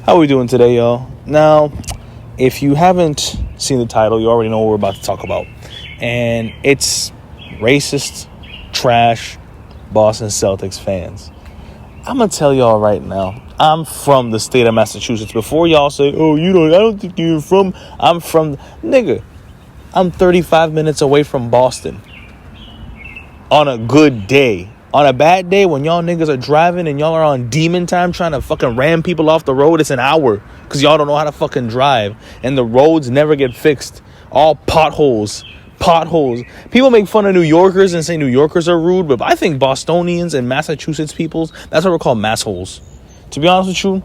How we doing today, y'all? Now, if you haven't seen the title, you already know what we're about to talk about. And it's racist, trash, Boston Celtics fans. I'm going to tell y'all right now, I'm from the state of Massachusetts. Before y'all say, oh, I don't think you're from, I'm from, nigga, I'm 35 minutes away from Boston. On a good day. On a bad day, when y'all niggas are driving and y'all are on demon time trying to fucking ram people off the road, it's an hour. Because y'all don't know how to fucking drive. And the roads never get fixed. All potholes. People make fun of New Yorkers and say New Yorkers are rude. But I think Bostonians and Massachusetts peoples, that's what we're called, massholes. To be honest with you,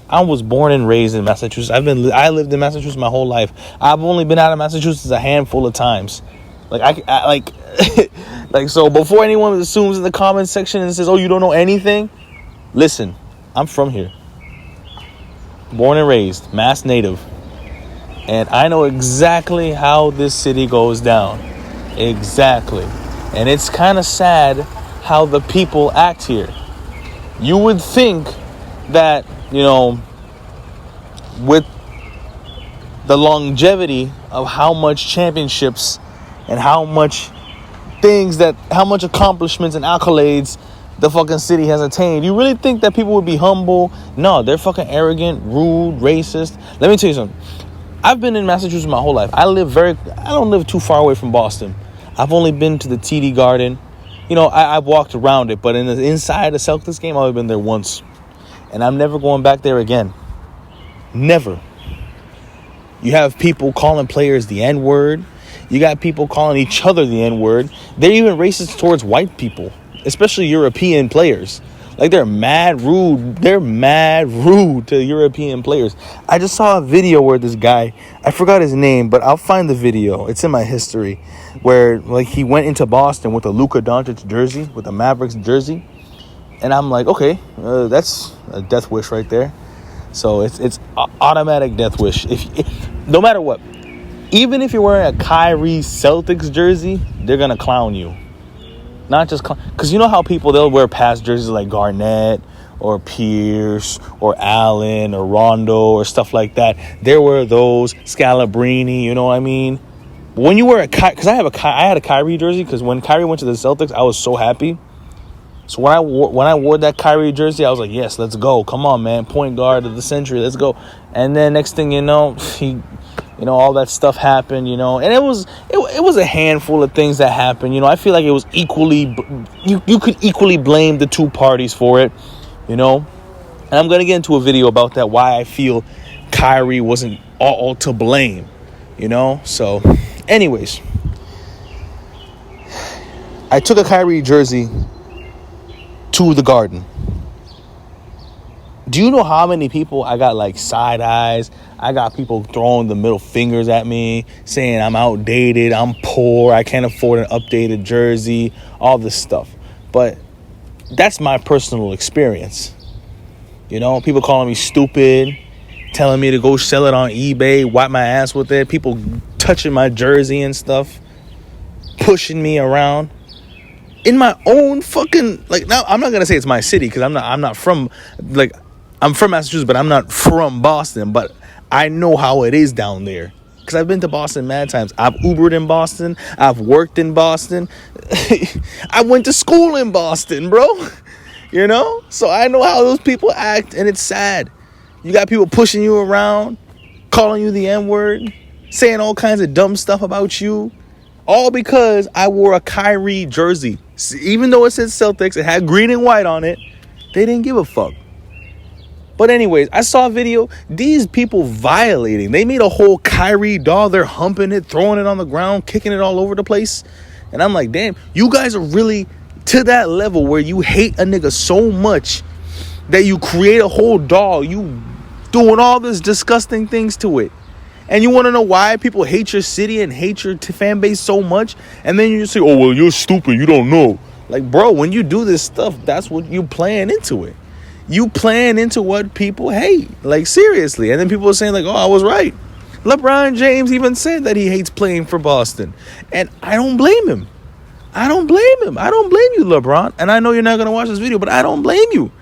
I was born and raised in Massachusetts. I lived in Massachusetts my whole life. I've only been out of Massachusetts a handful of times. So before anyone assumes in the comments section and says, oh, you don't know anything, listen, I'm from here. Born and raised, Mass native. And I know exactly how this city goes down. Exactly. And it's kind of sad how the people act here. You would think that, with the longevity of how much championships and how much accomplishments and accolades the fucking city has attained, you really think that people would be humble? No, they're fucking arrogant, rude, racist. Let me tell you something. I've been in Massachusetts my whole life. I don't live too far away from Boston. I've only been to the TD Garden. I've walked around it, but inside the Celtics game, I've only been there once. And I'm never going back there again. Never. You have people calling players the N-word. You got people calling each other the N-word. They're even racist towards white people, especially European players. Like, they're mad rude. They're mad rude to European players. I just saw a video where this guy, I forgot his name, but I'll find the video. It's in my history, where he went into Boston with a Luka Doncic jersey, with a Mavericks jersey. And I'm like, okay, that's a death wish right there. So it's automatic death wish. If no matter what. Even if you're wearing a Kyrie Celtics jersey, they're going to clown you. Not just because you know how people, they'll wear past jerseys like Garnett or Pierce or Allen or Rondo or stuff like that. There were those, Scalabrini, you know what I mean? But when you wear because I had a Kyrie jersey, because when Kyrie went to the Celtics, I was so happy. So when I wore that Kyrie jersey, I was like, yes, let's go. Come on, man. Point guard of the century. Let's go. And then next thing you know, all that stuff happened, and it was a handful of things that happened. I feel like it was equally, you could equally blame the two parties for it, and I'm going to get into a video about that, why I feel Kyrie wasn't all to blame, So anyways, I took a Kyrie jersey to the Garden. Do you know how many people I got side eyes? I got people throwing the middle fingers at me, saying I'm outdated, I'm poor, I can't afford an updated jersey, all this stuff. But that's my personal experience. People calling me stupid, telling me to go sell it on eBay, wipe my ass with it, people touching my jersey and stuff, pushing me around. In my own fucking, now I'm not going to say it's my city, because I'm not from, I'm from Massachusetts, but I'm not from Boston. But I know how it is down there, because I've been to Boston mad times. I've Ubered in Boston. I've worked in Boston. I went to school in Boston, bro. So I know how those people act, and it's sad. You got people pushing you around, calling you the N-word, saying all kinds of dumb stuff about you, all because I wore a Kyrie jersey. Even though it said Celtics, it had green and white on it, they didn't give a fuck. But anyways, I saw a video. These people violating. They made a whole Kyrie doll. They're humping it, throwing it on the ground, kicking it all over the place. And I'm like, damn, you guys are really to that level where you hate a nigga so much that you create a whole doll. You doing all this disgusting things to it. And you want to know why people hate your city and hate your fan base so much? And then you just say, oh, well, you're stupid. You don't know. Bro, when you do this stuff, that's what you playing into it. You playing into what people hate. Seriously. And then people are saying, oh, I was right. LeBron James even said that he hates playing for Boston. And I don't blame him. I don't blame you, LeBron. And I know you're not going to watch this video, but I don't blame you.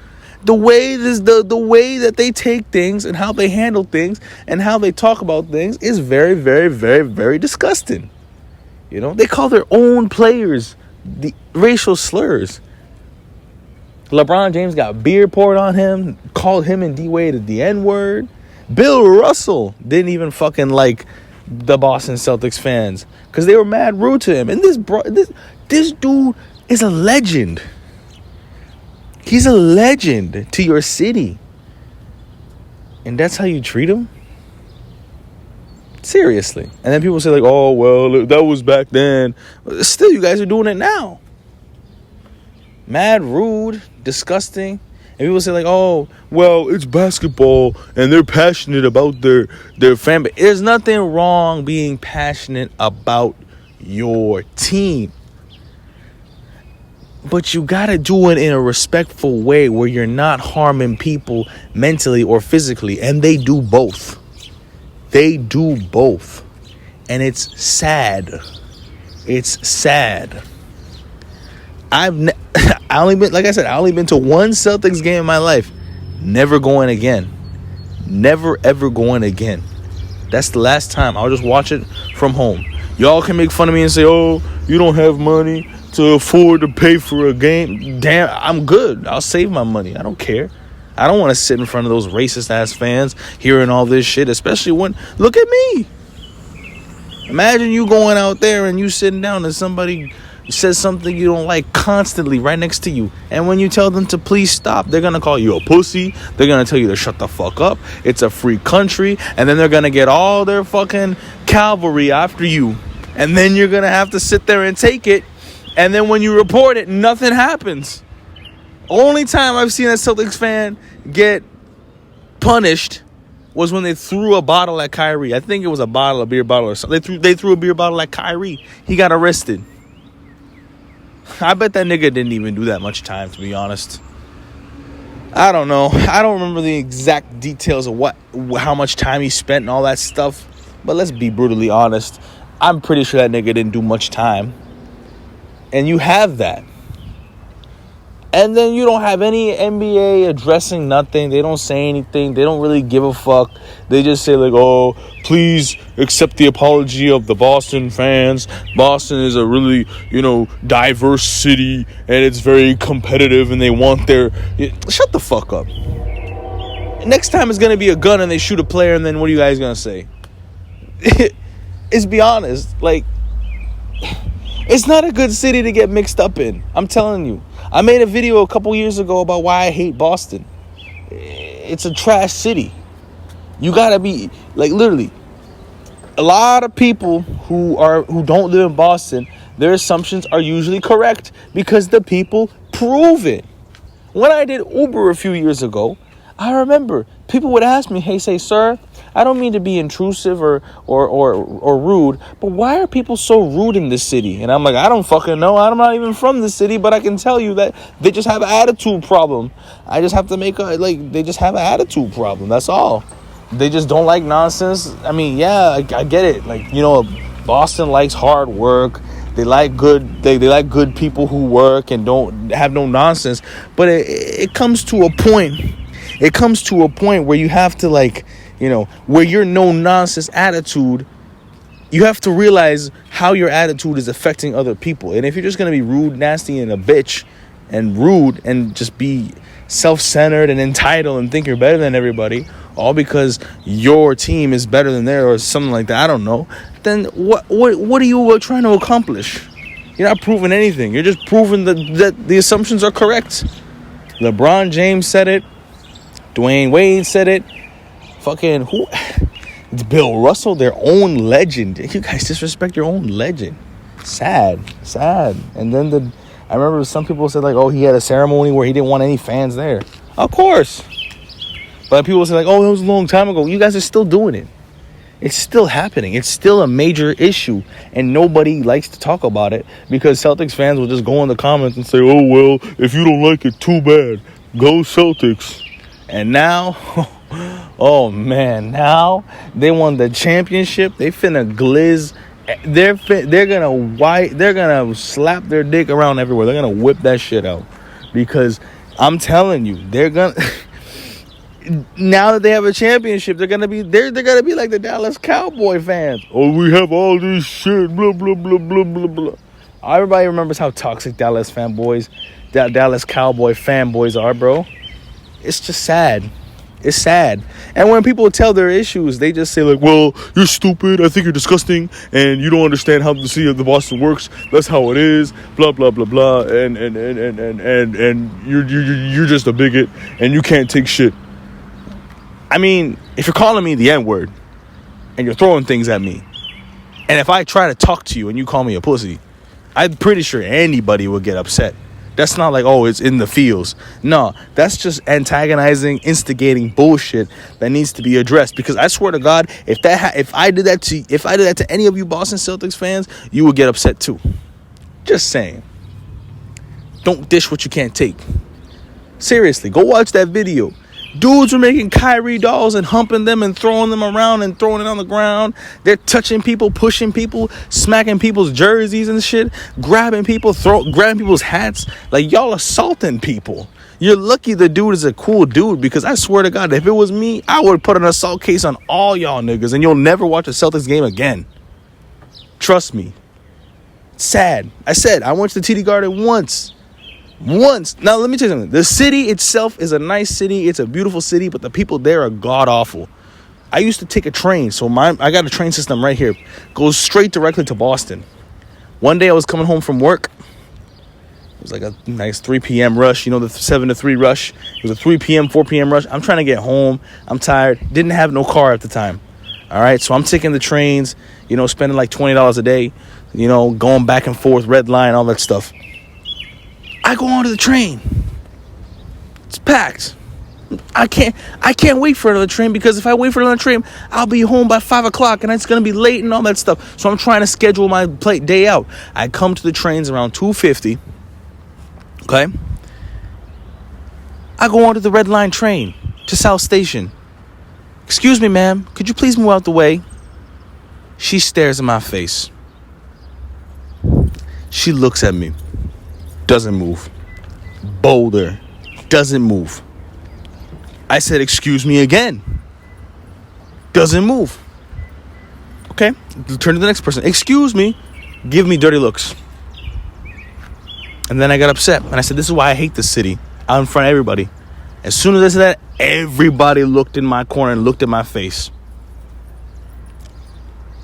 the way that they take things and how they handle things and how they talk about things is very, very, very, very disgusting. You know, they call their own players the racial slurs. LeBron James got beer poured on him, called him and D-Wade the N-word. Bill Russell didn't even fucking like the Boston Celtics fans because they were mad rude to him. And this dude is a legend. He's a legend to your city. And that's how you treat him? Seriously. And then people say like, oh, well, that was back then. Still, you guys are doing it now. Mad, rude, disgusting. And people say like, oh, well, it's basketball and they're passionate about their fan base. There's nothing wrong being passionate about your team. But you got to do it in a respectful way where you're not harming people mentally or physically. And they do both. They do both. And it's sad. It's sad. I only been to one Celtics game in my life. Never going again. Never, ever going again. That's the last time. I'll just watch it from home. Y'all can make fun of me and say, oh, you don't have money to afford to pay for a game. Damn, I'm good. I'll save my money. I don't care. I don't want to sit in front of those racist ass fans hearing all this shit, especially when, look at me. Imagine you going out there and you sitting down and somebody says something you don't like constantly right next to you. And when you tell them to please stop, they're going to call you a pussy. They're going to tell you to shut the fuck up. It's a free country. And then they're going to get all their fucking cavalry after you. And then you're going to have to sit there and take it. And then when you report it, nothing happens. Only time I've seen a Celtics fan get punished was when they threw a bottle at Kyrie. I think it was a beer bottle or something. They threw a beer bottle at Kyrie. He got arrested. I bet that nigga didn't even do that much time, to be honest. I don't know. I don't remember the exact details of how much time he spent and all that stuff. But let's be brutally honest. I'm pretty sure that nigga didn't do much time. And you have that. And then you don't have any NBA addressing nothing. They don't say anything. They don't really give a fuck. They just say like, oh, please accept the apology of the Boston fans. Boston is a really, diverse city. And it's very competitive. And they want their... Shut the fuck up. Next time it's going to be a gun and they shoot a player. And then what are you guys going to say? Let's be honest. Like... It's not a good city to get mixed up in. I'm telling you. I made a video a couple years ago about why I hate Boston. It's a trash city. You gotta be, like, literally. A lot of people who don't live in Boston, their assumptions are usually correct because the people prove it. When I did Uber a few years ago, I remember people would ask me, hey, say, sir, I don't mean to be intrusive or rude, but why are people so rude in this city? And I'm like, I don't fucking know. I'm not even from the city, but I can tell you that they just have an attitude problem. I just have to they just have an attitude problem. That's all. They just don't like nonsense. I mean, yeah, I get it. Like, Boston likes hard work. They like good. They like good people who work and don't have no nonsense. But it comes to a point. It comes to a point where you have to where your no nonsense attitude, you have to realize how your attitude is affecting other people. And if you're just going to be rude, nasty, and a bitch and rude and just be self-centered and entitled and think you're better than everybody, all because your team is better than theirs or something like that, I don't know, then what are you trying to accomplish? You're not proving anything. You're just proving that the assumptions are correct. LeBron James said it. Dwayne Wade said it. Fucking who? It's Bill Russell, their own legend. You guys disrespect your own legend. Sad. And then I remember some people said like, oh, he had a ceremony where he didn't want any fans there. Of course. But people say like, oh, that was a long time ago. You guys are still doing it. It's still happening. It's still a major issue. And nobody likes to talk about it because Celtics fans will just go in the comments and say, oh, well, if you don't like it, too bad. Go Celtics. And now... Oh man! Now they won the championship. They finna glizz. They're gonna slap their dick around everywhere. They're gonna whip that shit out because I'm telling you, they're gonna. Now that they have a championship, they're gonna be like the Dallas Cowboy fans. Oh, we have all this shit, blah blah blah blah blah blah. Everybody remembers how toxic Dallas Dallas Cowboy fanboys are, bro. It's just sad. It's sad. And when people tell their issues, they just say like, "Well, you're stupid. I think you're disgusting, and you don't understand how the city of the Boston works. That's how it is. Blah blah blah blah. And you're just a bigot, and you can't take shit." I mean, if you're calling me the N-word and you're throwing things at me, and if I try to talk to you and you call me a pussy, I'm pretty sure anybody would get upset. That's not like, oh, it's in the fields. No, that's just antagonizing, instigating bullshit that needs to be addressed. Because I swear to God, if I did that to any of you Boston Celtics fans, you would get upset too. Just saying. Don't dish what you can't take. Seriously, go watch that video. Dudes were making Kyrie dolls and humping them and throwing them around and throwing it on the ground. They're touching people, pushing people, smacking people's jerseys and shit, grabbing people's hats. Like, y'all assaulting people. You're lucky the dude is a cool dude, because I swear to God, if it was me, I would put an assault case on all y'all niggas and you'll never watch a Celtics game again. Trust me. Sad. I said I went to the TD Garden once. Now let me tell you something. The city itself is a nice city. It's a beautiful city, but the people there are god awful. I used to take a train, so I got a train system right here, goes straight directly to Boston. One day I was coming home from work. It was like a nice 3 p.m. rush, the 7 to 3 rush. It was a 3 p.m., 4 p.m. rush. I'm trying to get home. I'm tired. Didn't have no car at the time. All right, so I'm taking the trains, spending like $20 a day, going back and forth, red line, all that stuff. I go onto the train. It's packed. I can't wait for another train, because if I wait for another train, I'll be home by 5 o'clock and it's going to be late and all that stuff. So I'm trying to schedule my day out. I come to the trains around 2:50. Okay? I go onto the red line train to South Station. Excuse me, ma'am. Could you please move out the way? She stares in my face. She looks at me. Doesn't move. Bolder. Doesn't move. I said, excuse me again. Doesn't move. Okay. Turn to the next person. Excuse me. Give me dirty looks. And then I got upset. And I said, this is why I hate this city. Out in front of everybody. As soon as I said that, everybody looked in my corner and looked at my face.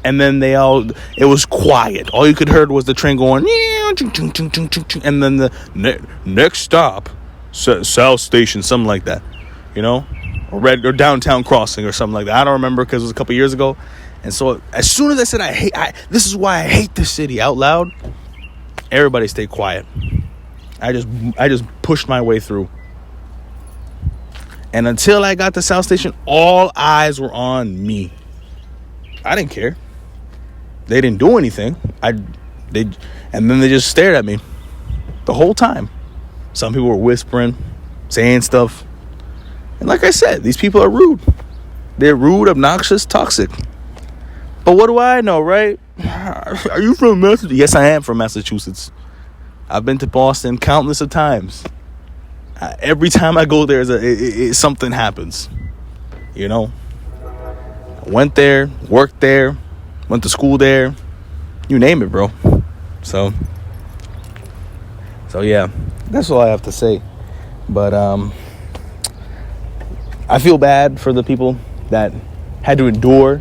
And then it was quiet. All you could hear was the train going, and then the next stop, South Station, something like that, or Downtown Crossing or something like that. I don't remember, because it was a couple years ago. And so as soon as I said, this is why I hate this city out loud, everybody stayed quiet. I just pushed my way through. And until I got to South Station, all eyes were on me. I didn't care. They didn't do anything. And then they just stared at me the whole time. Some people were whispering, saying stuff. And like I said, these people are rude. They're rude, obnoxious, toxic. But what do I know, right? Are you from Massachusetts? Yes, I am from Massachusetts. I've been to Boston countless of times. Every time I go there, something happens. I went there, worked there, went to school there, you name it, bro. So yeah, that's all I have to say. But I feel bad for the people that had to endure,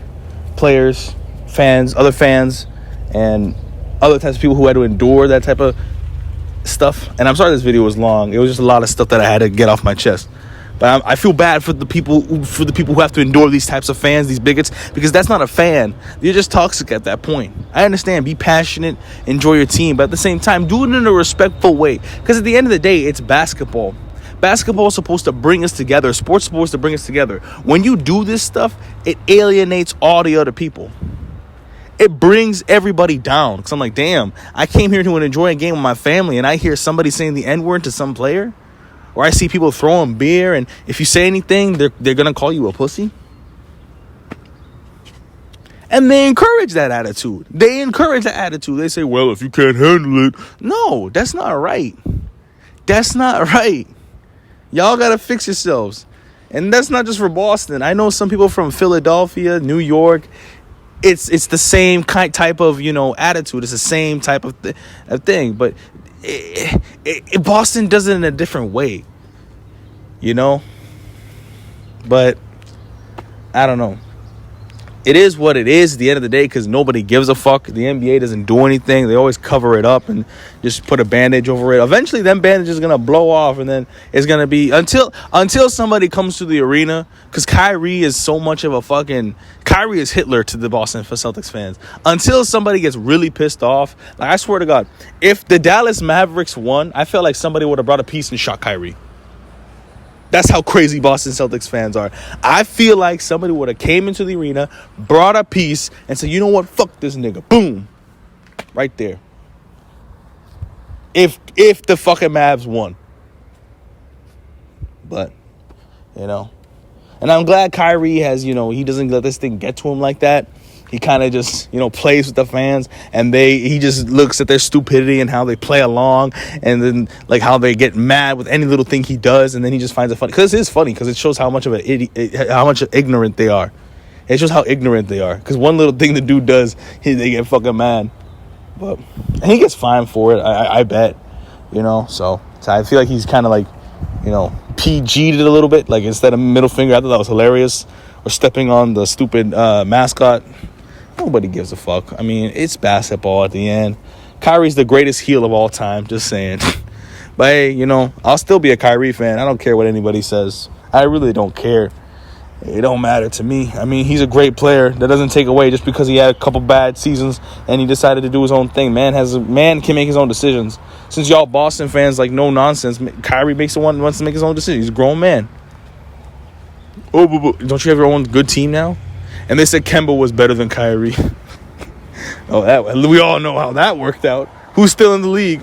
players, fans, other fans, and other types of people who had to endure that type of stuff. And I'm sorry this video was long. It was just a lot of stuff that I had to get off my chest. But I feel bad for the people who have to endure these types of fans, these bigots, because that's not a fan. You're just toxic at that point. I understand. Be passionate, enjoy your team, but at the same time, do it in a respectful way. Because at the end of the day, it's basketball. Basketball is supposed to bring us together. Sports is supposed to bring us together. When you do this stuff, it alienates all the other people. It brings everybody down. Because I'm like, damn, I came here to enjoy a game with my family, and I hear somebody saying the N-word to some player. Or I see people throwing beer, and if you say anything, they're going to call you a pussy. And they encourage that attitude. They say, well, if you can't handle it. No, that's not right. That's not right. Y'all got to fix yourselves. And that's not just for Boston. I know some people from Philadelphia, New York. It's the same type of, attitude. It's the same type of thing. But Boston does it in a different way, But I don't know. It is what it is at the end of the day, because nobody gives a fuck. The NBA doesn't do anything. They always cover it up and just put a bandage over it. Eventually, them bandages are going to blow off, and then it's going to be until somebody comes to the arena, because Kyrie is so much of a fucking... Kyrie is Hitler to the Boston Celtics fans. Until somebody gets really pissed off, like, I swear to God, if the Dallas Mavericks won, I feel like somebody would have brought a piece and shot Kyrie. That's how crazy Boston Celtics fans are. I feel like somebody would have came into the arena, brought a piece, and said, you know what? Fuck this nigga. Boom. Right there. If the fucking Mavs won. But, And I'm glad Kyrie has, he doesn't let this thing get to him like that. He kind of just, plays with the fans, and he just looks at their stupidity and how they play along, and then like how they get mad with any little thing he does, and then he just finds it funny, because it is funny, because it shows how much of an idiot, how much ignorant they are. It shows how ignorant they are, because one little thing the dude does, they get fucking mad, and he gets fined for it. I bet, So I feel like he's kind of like, PG'd it a little bit, like instead of middle finger. I thought that was hilarious, or stepping on the stupid mascot. Nobody gives a fuck. I mean, it's basketball at the end. Kyrie's the greatest heel of all time. Just saying. But hey, I'll still be a Kyrie fan. I don't care what anybody says. I really don't care. It don't matter to me. I mean, he's a great player. That doesn't take away just because he had a couple bad seasons and he decided to do his own thing. Man can make his own decisions. Since y'all Boston fans like no nonsense, Kyrie wants to make his own decision. He's a grown man. Oh, don't you have your own good team now? And they said Kemba was better than Kyrie. We all know how that worked out. Who's still in the league?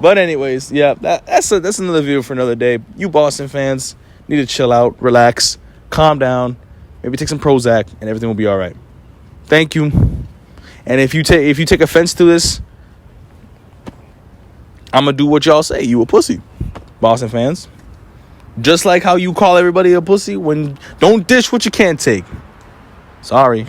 But anyways, yeah, that's another video for another day. You Boston fans need to chill out, relax, calm down, maybe take some Prozac, and everything will be all right. Thank you. And if you take offense to this, I'm gonna do what y'all say. You a pussy, Boston fans. Just like how you call everybody a pussy when don't dish what you can't take. Sorry.